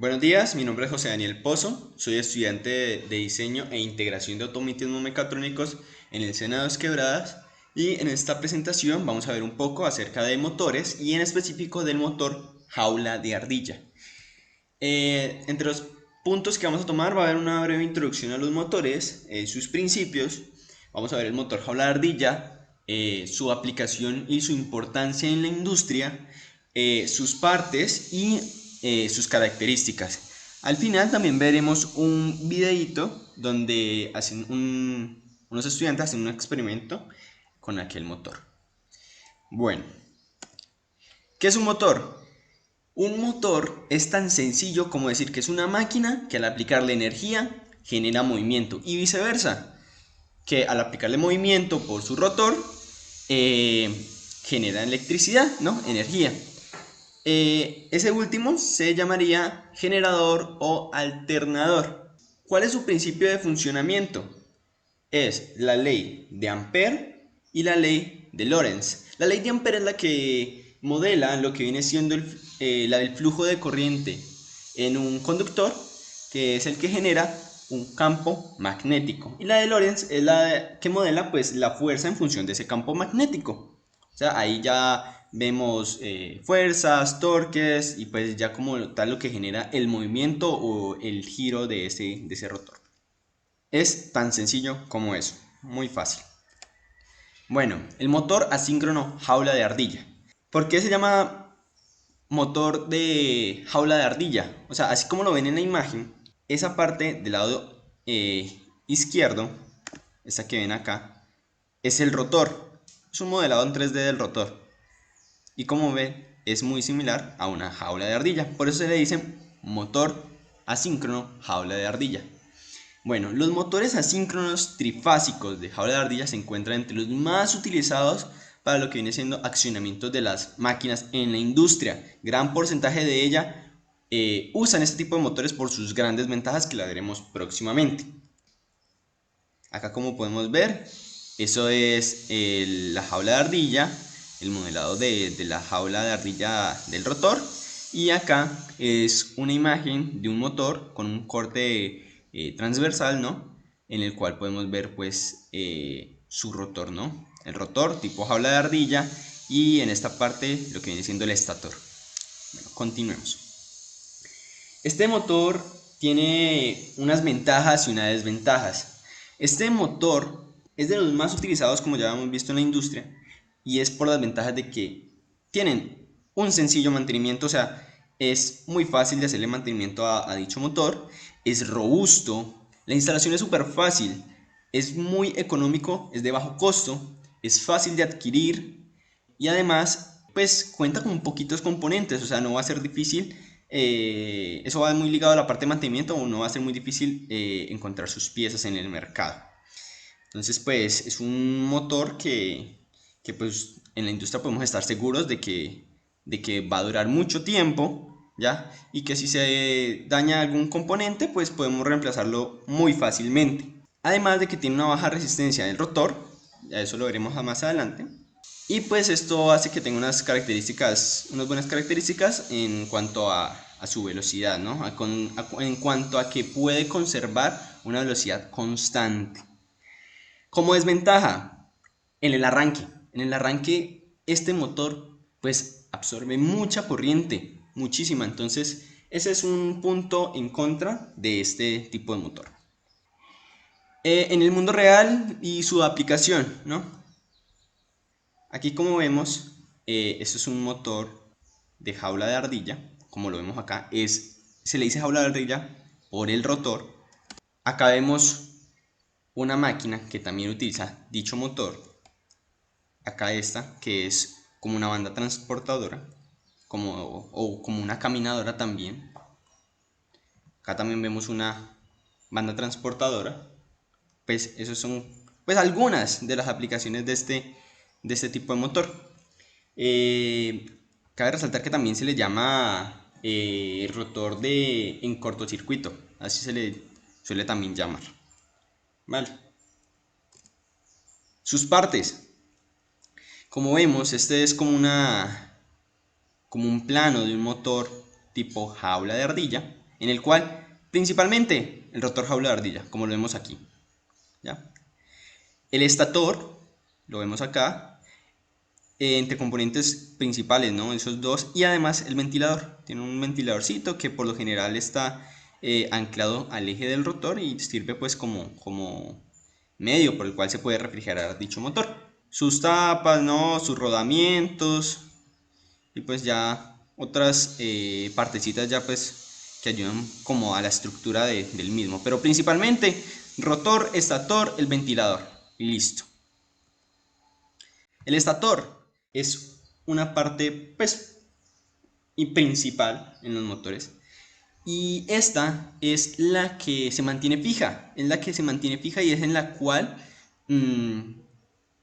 Buenos días, mi nombre es José Daniel Pozo, soy estudiante de diseño e integración de automatismos mecatrónicos en el SENA Dos Quebradas y en esta presentación vamos a ver un poco acerca de motores y en específico del motor jaula de ardilla. Entre los puntos que vamos a tomar va a haber una breve introducción a los motores, sus principios, vamos a ver el motor jaula de ardilla, su aplicación y su importancia en la industria, sus partes y sus características. Al final también veremos un videito donde unos estudiantes hacen un experimento con aquel motor. Bueno, ¿qué es un motor? Un motor es tan sencillo como decir que es una máquina que al aplicarle energía genera movimiento y viceversa, que al aplicarle movimiento por su rotor genera electricidad, ¿no? Energía. Ese último se llamaría generador o alternador. ¿Cuál es su principio de funcionamiento? Es la ley de Ampère y la ley de Lorentz. La ley de Ampère es la que modela lo que viene siendo la del flujo de corriente en un conductor, que es el que genera un campo magnético. Y la de Lorentz es la que modela pues la fuerza en función de ese campo magnético. O sea, ahí ya vemos fuerzas, torques y pues ya como tal lo que genera el movimiento o el giro de ese rotor. Es tan sencillo como eso, muy fácil. Bueno, el motor asíncrono jaula de ardilla. ¿Por qué se llama motor de jaula de ardilla? O sea, así como lo ven en la imagen, esa parte del lado izquierdo, esta que ven acá, es el rotor. Es un modelado en 3D del rotor. Y como ven, es muy similar a una jaula de ardilla. Por eso se le dice motor asíncrono jaula de ardilla. Bueno, los motores asíncronos trifásicos de jaula de ardilla se encuentran entre los más utilizados para lo que viene siendo accionamientos de las máquinas en la industria. Gran porcentaje de ella usan este tipo de motores por sus grandes ventajas que la veremos próximamente. Acá como podemos ver, eso es la jaula de ardilla, el modelado de la jaula de ardilla del rotor. Y acá es una imagen de un motor con un corte transversal, ¿no? En el cual podemos ver pues su rotor, ¿no? El rotor tipo jaula de ardilla y en esta parte lo que viene siendo el estator. Bueno, continuemos. Este motor tiene unas ventajas y unas desventajas. Este motor es de los más utilizados, como ya hemos visto en la industria, y es por las ventajas de que tienen un sencillo mantenimiento, o sea, es muy fácil de hacerle mantenimiento a dicho motor, es robusto, la instalación es súper fácil, es muy económico, es de bajo costo, es fácil de adquirir y además pues cuenta con poquitos componentes, o sea, no va a ser difícil, eso va muy ligado a la parte de mantenimiento, o no va a ser muy difícil encontrar sus piezas en el mercado. Entonces pues es un motor que pues en la industria podemos estar seguros de que va a durar mucho tiempo, ¿ya? Y que si se daña algún componente pues podemos reemplazarlo muy fácilmente. Además de que tiene una baja resistencia del rotor, ya eso lo veremos más adelante. Y pues esto hace que tenga unas características, unas buenas características en cuanto a su velocidad, ¿no? En cuanto a que puede conservar una velocidad constante. Como desventaja, en el arranque. En el arranque este motor pues absorbe mucha corriente, muchísima. Entonces ese es un punto en contra de este tipo de motor. En el mundo real y su aplicación, ¿no? Aquí como vemos, esto es un motor de jaula de ardilla, como lo vemos acá, se le dice jaula de ardilla por el rotor. Acá vemos una máquina que también utiliza dicho motor. Acá esta, que es como una banda transportadora, o como una caminadora también. Acá también vemos una banda transportadora. Pues esos son pues algunas de las aplicaciones de este tipo de motor. Eh, Cabe resaltar que también se le llama rotor en cortocircuito, así se le suele también llamar. Vale. Sus partes. Como vemos, este es como un plano de un motor tipo jaula de ardilla, en el cual principalmente el rotor jaula de ardilla, como lo vemos aquí, ¿ya? El estator, lo vemos acá, entre componentes principales, ¿no? Esos dos, y además el ventilador. Tiene un ventiladorcito que por lo general está anclado al eje del rotor y sirve pues como medio por el cual se puede refrigerar dicho motor. Sus tapas, ¿no? Sus rodamientos y pues ya otras partecitas ya pues que ayudan como a la estructura del mismo. Pero principalmente rotor, estator, el ventilador y listo. El estator es una parte pues y principal en los motores y esta es la que se mantiene fija, y es en la cual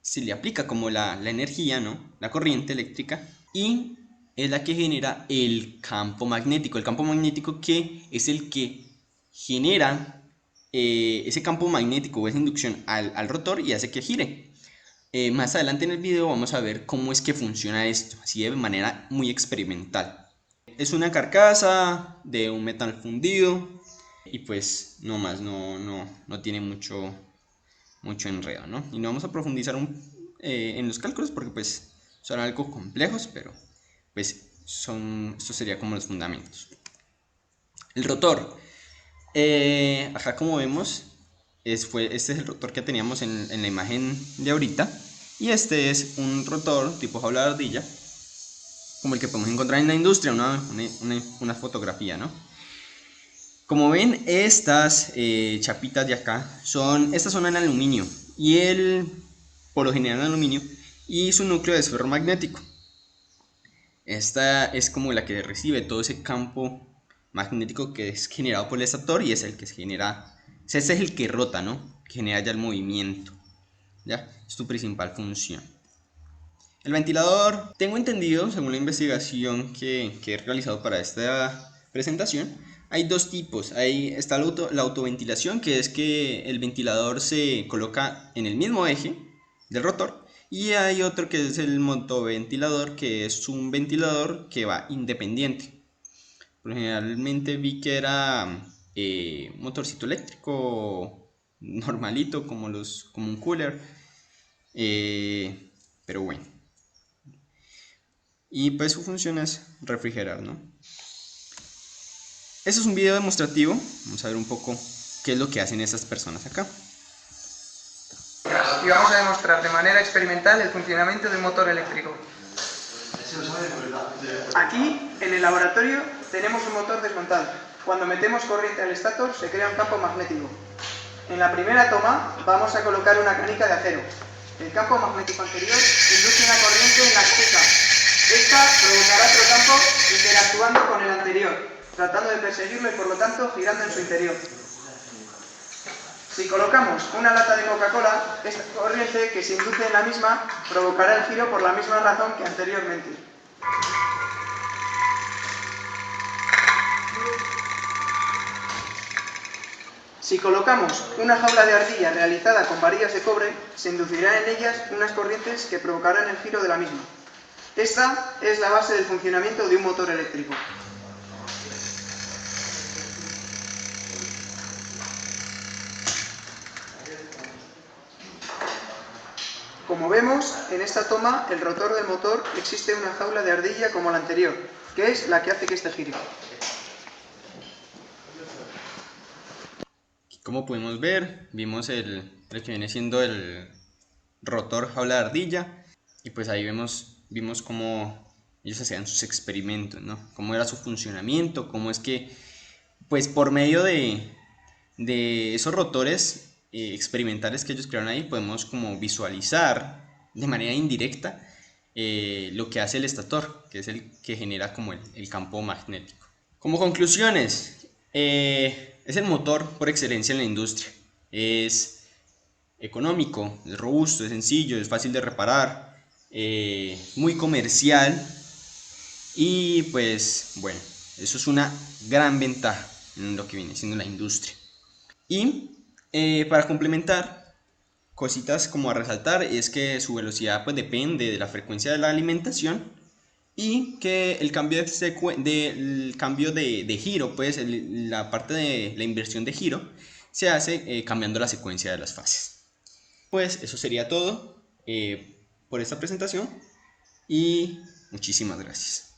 se le aplica como la energía, ¿no? La corriente eléctrica, y es la que genera el campo magnético que es el que genera ese campo magnético o esa inducción al rotor y hace que gire. Más adelante en el video vamos a ver cómo es que funciona esto, así de manera muy experimental. Es una carcasa de un metal fundido y pues no más, no tiene mucho enredo, ¿no? Y no vamos a profundizar en los cálculos porque pues son algo complejos, pero pues esto sería como los fundamentos. El rotor, acá como vemos, este es el rotor que teníamos en la imagen de ahorita, y este es un rotor tipo jaula de ardilla, como el que podemos encontrar en la industria, una fotografía, ¿no? Como ven, estas chapitas de acá estas son en aluminio, y por lo general en aluminio, y su núcleo es ferromagnético. Esta es como la que recibe todo ese campo magnético que es generado por el estator, y es el que se genera, ese es el que rota, ¿no? Que genera ya el movimiento, ¿ya? Es tu principal función. El ventilador, tengo entendido, según la investigación que he realizado para esta presentación, hay dos tipos. Ahí está la autoventilación, que es que el ventilador se coloca en el mismo eje del rotor, y hay otro que es el motoventilador, que es un ventilador que va independiente. Generalmente vi que era un motorcito eléctrico normalito, como un cooler, pero bueno. Y pues su función es refrigerar, ¿no? Este es un video demostrativo. Vamos a ver un poco qué es lo que hacen estas personas acá. Y vamos a demostrar de manera experimental el funcionamiento de un motor eléctrico. Aquí, en el laboratorio, tenemos un motor desmontado. Cuando metemos corriente al estator, se crea un campo magnético. En la primera toma, vamos a colocar una canica de acero. El campo magnético anterior induce una corriente en la canica. Esta provocará otro campo interactuando con el anterior, tratando de perseguirlo y por lo tanto girando en su interior. Si colocamos una lata de Coca-Cola, esta corriente que se induce en la misma provocará el giro por la misma razón que anteriormente. Si colocamos una jaula de ardilla realizada con varillas de cobre, se inducirán en ellas unas corrientes que provocarán el giro de la misma. Esta es la base del funcionamiento de un motor eléctrico. Como vemos, en esta toma, el rotor del motor existe una jaula de ardilla como la anterior, que es la que hace que este gire. Como podemos ver, vimos el que viene siendo el rotor jaula de ardilla, y pues ahí vimos cómo ellos hacían sus experimentos, ¿no? Cómo era su funcionamiento, cómo es que pues por medio de esos rotores experimentales que ellos crearon ahí, podemos como visualizar de manera indirecta lo que hace el estator, que es el que genera como el campo magnético. Como conclusiones, es el motor por excelencia en la industria. Es económico, es robusto, es sencillo, es fácil de reparar, muy comercial, y pues bueno, eso es una gran ventaja en lo que viene siendo la industria. Y para complementar, cositas como a resaltar es que su velocidad pues depende de la frecuencia de la alimentación, y que el cambio de giro, pues la parte de la inversión de giro, se hace cambiando la secuencia de las fases. Pues eso sería todo por esta presentación y muchísimas gracias.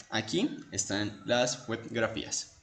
Aquí están las webgrafías.